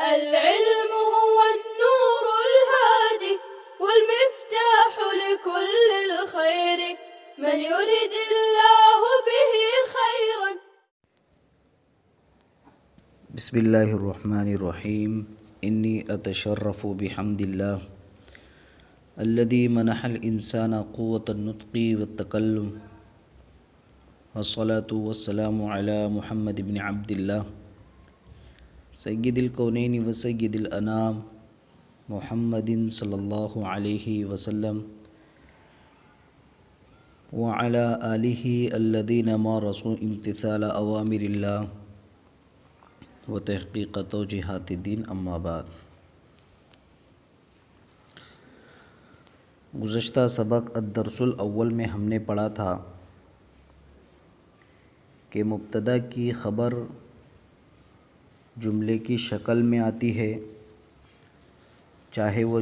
العلم هو النور الهادي والمفتاح لكل الخير من يرد الله به خيرا. بسم اللہ الرحمن الرحیم. انی اتشرف بحمد اللہ الذي منح الانسان قوة النطق والتکلم والصلاة والسلام على محمد بن عبد اللہ سید الکونین و سید الانام محمد صلی اللہ علیہ وسلم وعلى آلہ الذین مارسوا امتثال اوامر اللہ و تحقیق توجیہات الدین. اما بعد. گزشتہ سبق الدرس الاول میں ہم نے پڑھا تھا کہ مبتدا کی خبر جملے کی شکل میں آتی ہے، چاہے وہ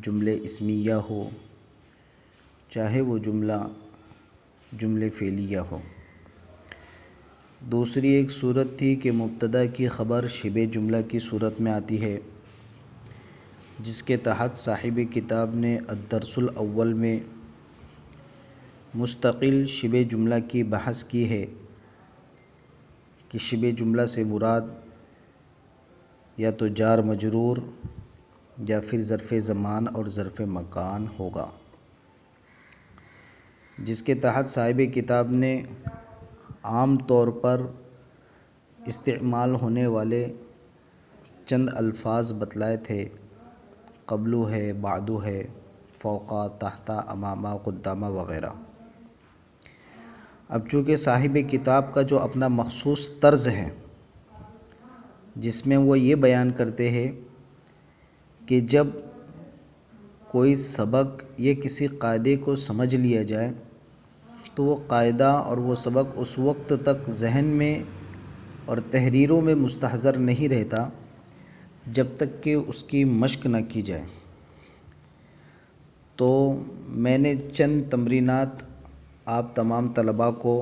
جملے اسمیہ ہو، چاہے وہ جملے فعلیہ ہو. دوسری ایک صورت تھی کہ مبتدا کی خبر شبہ جملہ کی صورت میں آتی ہے، جس کے تحت صاحب کتاب نے الدرس الاول میں مستقل شبہ جملہ کی بحث کی ہے کہ شبہ جملہ سے مراد یا تو جار مجرور یا پھر ظرف زمان اور ظرف مکان ہوگا، جس کے تحت صاحب کتاب نے عام طور پر استعمال ہونے والے چند الفاظ بتلائے تھے: قبلو ہے، بعدو ہے، فوقا، تحتا، امامہ، قدامہ وغیرہ. اب چونکہ صاحب کتاب کا جو اپنا مخصوص طرز ہے، جس میں وہ یہ بیان کرتے ہیں کہ جب کوئی سبق یا کسی قاعدے کو سمجھ لیا جائے تو وہ قاعدہ اور وہ سبق اس وقت تک ذہن میں اور تحریروں میں مستحضر نہیں رہتا جب تک کہ اس کی مشق نہ کی جائے. تو میں نے چند تمرینات آپ تمام طلباء کو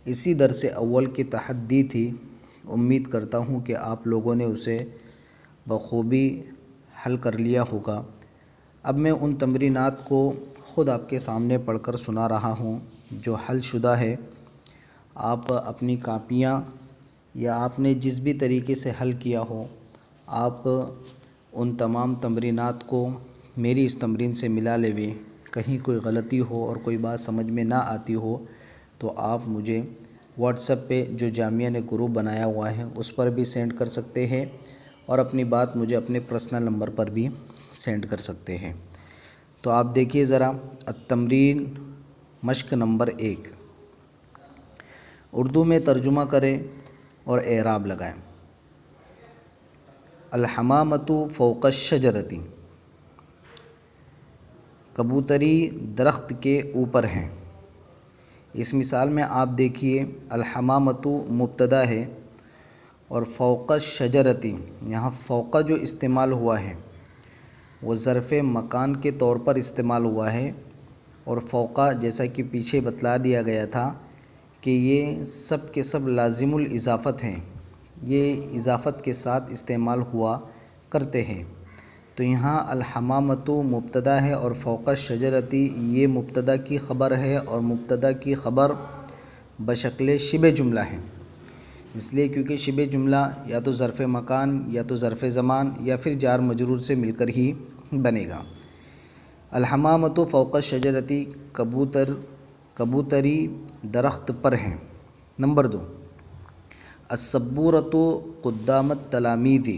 اسی درس اول کے تحت دی تھی. امید کرتا ہوں کہ آپ لوگوں نے اسے بخوبی حل کر لیا ہوگا. اب میں ان تمرینات کو خود آپ کے سامنے پڑھ کر سنا رہا ہوں جو حل شدہ ہے. آپ اپنی کاپیاں یا آپ نے جس بھی طریقے سے حل کیا ہو، آپ ان تمام تمرینات کو میری اس تمرین سے ملا لے. کہیں کوئی غلطی ہو اور کوئی بات سمجھ میں نہ آتی ہو تو آپ مجھے واٹس ایپ پہ جو جامعہ نے گروپ بنایا ہوا ہے اس پر بھی سینڈ کر سکتے ہیں، اور اپنی بات مجھے اپنے پرسنل نمبر پر بھی سینڈ کر سکتے ہیں. تو آپ دیکھیے ذرا التمرین مشق نمبر 1. اردو میں ترجمہ کریں اور اعراب لگائیں. الحمامۃ فوق الشجرۃ، کبوتری درخت کے اوپر ہیں. اس مثال میں آپ دیکھیے الحمامۃ مبتدا ہے اور فوق الشجرۃ، یہاں فوق جو استعمال ہوا ہے وہ ظرف مکان کے طور پر استعمال ہوا ہے، اور فوق جیسا کہ پیچھے بتلا دیا گیا تھا کہ یہ سب کے سب لازم الاضافت ہیں، یہ اضافت کے ساتھ استعمال ہوا کرتے ہیں. تو یہاں الحمامۃ مبتدا ہے اور فوق الشجرۃ یہ مبتدا کی خبر ہے، اور مبتدا کی خبر بشکل شبہ جملہ ہے. اس لیے کیونکہ شبہ جملہ یا تو ظرف مکان یا تو ظرف زمان یا پھر جار مجرور سے مل کر ہی بنے گا. الحمامۃ فوق الشجرۃ، کبوتری درخت پر ہیں. نمبر 2. السبورۃ قدام التلامیذ،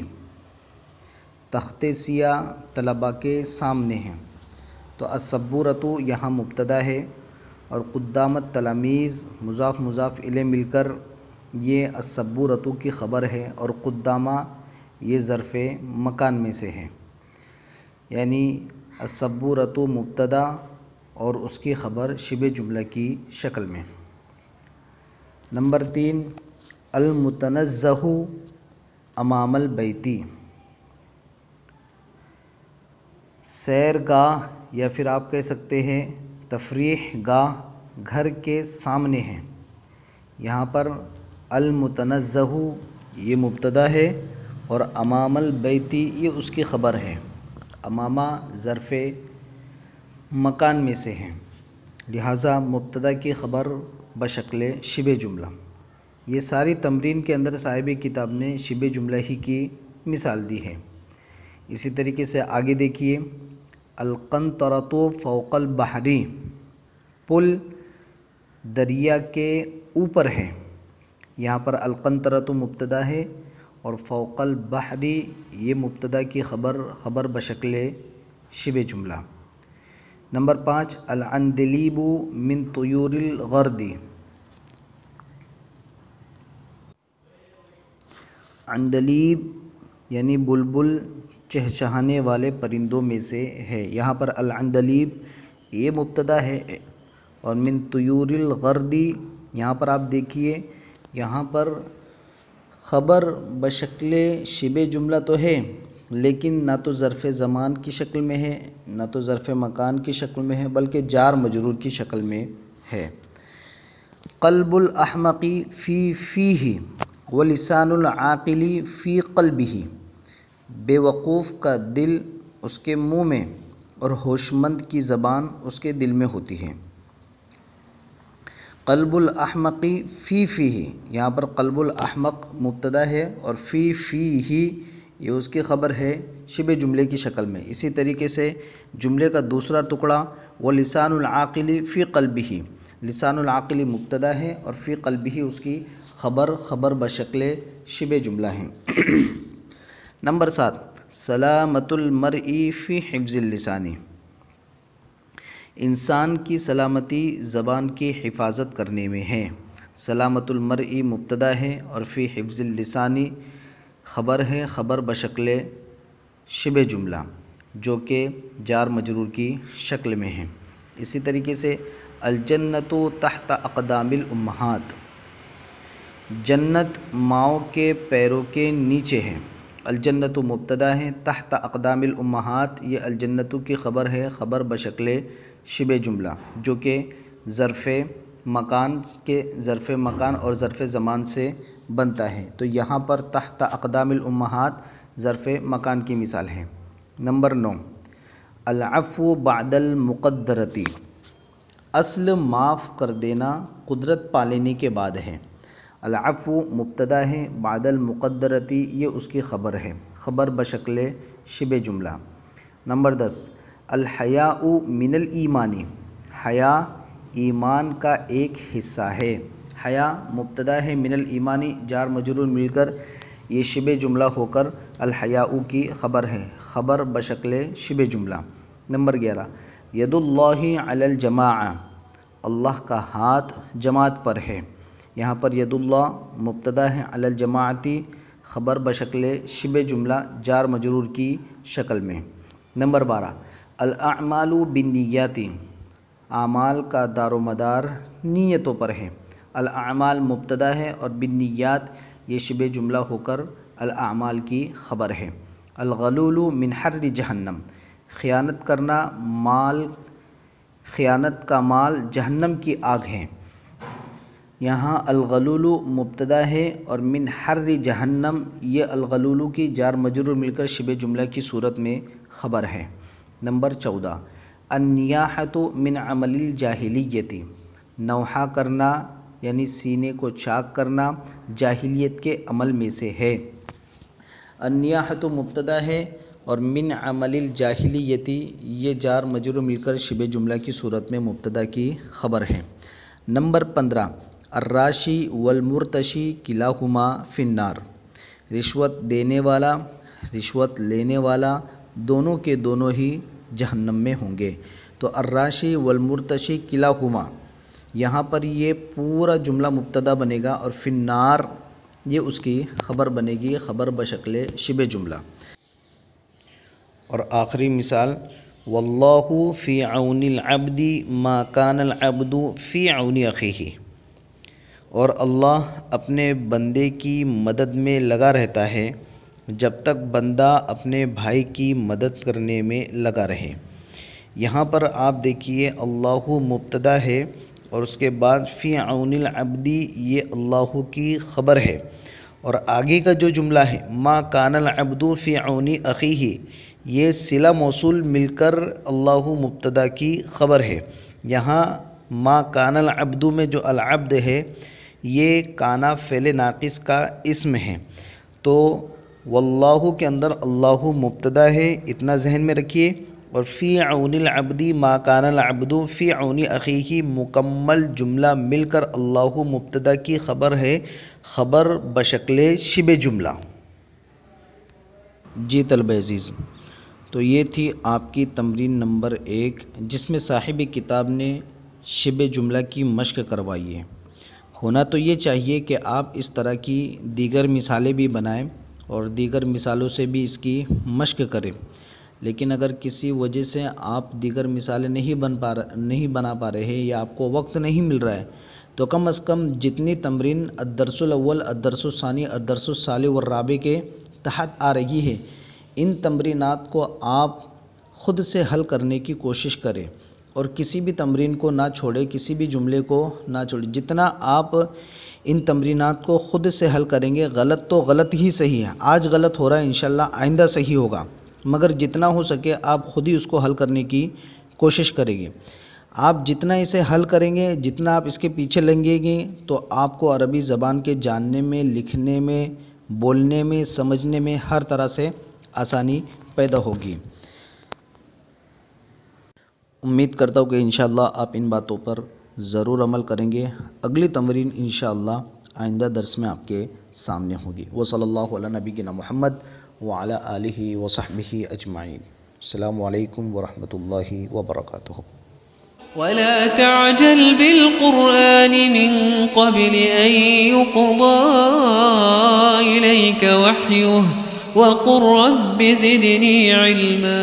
تخت سیاہ طلباء کے سامنے ہیں. تو السبورۃ یہاں مبتدا ہے اور قدام التلامیذ مضاف مضاف الیہ مل کر یہ السبورۃ کی خبر ہے، اور قدامہ یہ ظرف مکان میں سے ہے، یعنی السبورۃ مبتدا اور اس کی خبر شبہ جملہ کی شکل میں. نمبر 3. المتنزہ امام البیت، سیر گاہ یا پھر آپ کہہ سکتے ہیں تفریح گاہ گھر کے سامنے ہیں. یہاں پر المتنزہ یہ مبتدا ہے اور امام البیتی یہ اس کی خبر ہے۔ امامہ ظرف مکان میں سے ہیں، لہٰذا مبتدا کی خبر بشکل شبہ جملہ۔ یہ ساری تمرین کے اندر صاحب کتاب نے شبہ جملہ ہی کی مثال دی ہے۔ اسی طریقے سے آگے دیکھیے، القنطرۃ فوق البحر، پل دریا کے اوپر ہے۔ یہاں پر القنطرۃ مبتدا ہے اور فوق البحر یہ مبتدا کی خبر بشکل شبہ جملہ۔ نمبر 5، العندلیب من طیور الغرد، عندلیب یعنی بلبل چہچہانے والے پرندوں میں سے ہے۔ یہاں پر العندلیب یہ مبتدا ہے اور من طیور الغرد یہاں پر آپ دیکھیے، یہاں پر خبر بشکل شبہ جملہ تو ہے لیکن نہ تو ظرف زمان کی شکل میں ہے نہ تو ظرف مکان کی شکل میں ہے، بلکہ جار مجرور کی شکل میں ہے۔ قلب الاحمق فی فیہ ولسان العاقل فی قلبہ، بے وقوف کا دل اس کے منہ میں اور ہوش مند کی زبان اس کے دل میں ہوتی ہے۔ قلب الاحمق فی فیہ، یہاں پر قلب الاحمق مبتدا ہے اور فی فیہ یہ اس کی خبر ہے شبہ جملے کی شکل میں۔ اسی طریقے سے جملے کا دوسرا ٹکڑا ولسان العاقل فی قلبہ، لسان العاقل مبتدا ہے اور فی قلبہ اس کی خبر بشکل شبہ جملہ ہیں۔ نمبر 7، سلامت المرء فی حفظ اللسان، انسان کی سلامتی زبان کی حفاظت کرنے میں ہے۔ سلامت المرء مبتدا ہے اور فی حفظ اللسان خبر ہے، خبر بشکل شبہ جملہ جو کہ جار مجرور کی شکل میں ہے۔ اسی طریقے سے الجنت تحت اقدام الامہات، جنت ماؤں کے پیروں کے نیچے ہے۔ الجنت مبتدا ہے، تحت اقدام الامہات یہ الجنت کی خبر ہے، خبر بشکل شبہ جملہ جو کہ ظرف مکان اور ظرف زمان سے بنتا ہے۔ تو یہاں پر تحت اقدام الامہات ظرف مکان کی مثال ہے۔ نمبر 9، العفو بعد المقدرۃ، اصل معاف کر دینا قدرت پا لینے کے بعد ہے۔ العفو مبتدا ہے، بعد المقدرۃ یہ اس کی خبر ہے، خبر بشکل شبہ جملہ۔ نمبر 10، الحیاء من الایمان، حیا ایمان کا ایک حصہ ہے۔ حیا مبتدا ہے، من الایمان جار مجرور مل کر یہ شبہ جملہ ہو کر الحیاء کی خبر ہے، خبر بشکل شبہ جملہ۔ نمبر 11، ید اللہ علی الجماعہ، اللہ کا ہاتھ جماعت پر ہے۔ یہاں پر ید اللہ مبتدا ہے، علی الجماعتی خبر بشکل شبہ جملہ جار مجرور کی شکل میں۔ نمبر 12، الاعمال بالنیات، اعمال کا دار و مدار نیتوں پر ہے۔ الاعمال مبتدا ہے اور بالنیات یہ شبہ جملہ ہو کر الاعمال کی خبر ہے۔ الغلول من حر جہنم، خیانت کا مال جہنم کی آگ ہے۔ یہاں الغلول مبتدا ہے اور من حر جہنم یہ الغلول کی جار مجرور مل کر شبہ جملہ کی صورت میں خبر ہے۔ نمبر 14، النیاحۃ من عمل الجاہلیت، نوحہ کرنا یعنی سینے کو چاک کرنا جاہلیت کے عمل میں سے ہے۔ النیاحۃ مبتدا ہے اور من عمل الجاہلیت یہ جار مجرور مل کر شبہ جملہ کی صورت میں مبتدا کی خبر ہے۔ نمبر 15، الراشی والمرتشی کلاہما فی النار، رشوت دینے والا رشوت لینے والا دونوں کے دونوں ہی جہنم میں ہوں گے۔ تو الراشی والمرتشی کلاہما یہاں پر یہ پورا جملہ مبتدا بنے گا اور فی النار یہ اس کی خبر بنے گی، خبر بشکل شبہ جملہ۔ اور آخری مثال، واللہ فی عون العبد ما کان العبد فی عون اخیہ، اور اللہ اپنے بندے کی مدد میں لگا رہتا ہے جب تک بندہ اپنے بھائی کی مدد کرنے میں لگا رہے۔ یہاں پر آپ دیکھیے اللہ مبتدا ہے اور اس کے بعد فی عون العبد یہ اللہ کی خبر ہے اور آگے کا جو جملہ ہے ما کان العبد فی عون اخیہ، یہ صلہ موصول مل کر اللہ مبتدا کی خبر ہے۔ یہاں ما کان العبد میں جو العبد ہے یہ کانا فعل ناقص کا اسم ہے، تو واللہ کے اندر اللہ مبتدا ہے، اتنا ذہن میں رکھیے، اور فی عون العبد ما کان العبد فی عون اخیہ مکمل جملہ مل کر اللہ مبتدا کی خبر ہے، خبر بشکل شبہ جملہ۔ جی طلبہ عزیز، تو یہ تھی آپ کی تمرین نمبر 1 جس میں صاحب کتاب نے شبہ جملہ کی مشق کروائی ہے۔ ہونا تو یہ چاہیے کہ آپ اس طرح کی دیگر مثالیں بھی بنائیں اور دیگر مثالوں سے بھی اس کی مشق کریں، لیکن اگر کسی وجہ سے آپ دیگر مثالیں نہیں بنا پا رہے ہیں یا آپ کو وقت نہیں مل رہا ہے، تو کم از کم جتنی تمرین الدرس الاول الدرس الثانی الدرس الثالث والرابع کے تحت آ رہی ہے، ان تمرینات کو آپ خود سے حل کرنے کی کوشش کریں اور کسی بھی تمرین کو نہ چھوڑیں، کسی بھی جملے کو نہ چھوڑیں۔ جتنا آپ ان تمرینات کو خود سے حل کریں گے، غلط تو غلط ہی صحیح ہے، آج غلط ہو رہا ہے انشاءاللہ آئندہ صحیح ہوگا، مگر جتنا ہو سکے آپ خود ہی اس کو حل کرنے کی کوشش کریں گے۔ آپ جتنا اسے حل کریں گے، جتنا آپ اس کے پیچھے لگیں گے، تو آپ کو عربی زبان کے جاننے میں، لکھنے میں، بولنے میں، سمجھنے میں ہر طرح سے آسانی پیدا ہوگی۔ امید کرتا ہوں کہ انشاءاللہ آپ ان باتوں پر ضرور عمل کریں گے۔ اگلی تمرین انشاءاللہ آئندہ درس میں آپ کے سامنے ہوگی۔ وصلی اللہ علی نبینا محمد وعلی آلہ وصحبہ اجمعین۔ السلام علیکم ورحمۃ اللہ وبرکاتہ۔ ولا تعجل بالقرآن من قبل أن يقضى إليك وحيه وقل رب زدني علما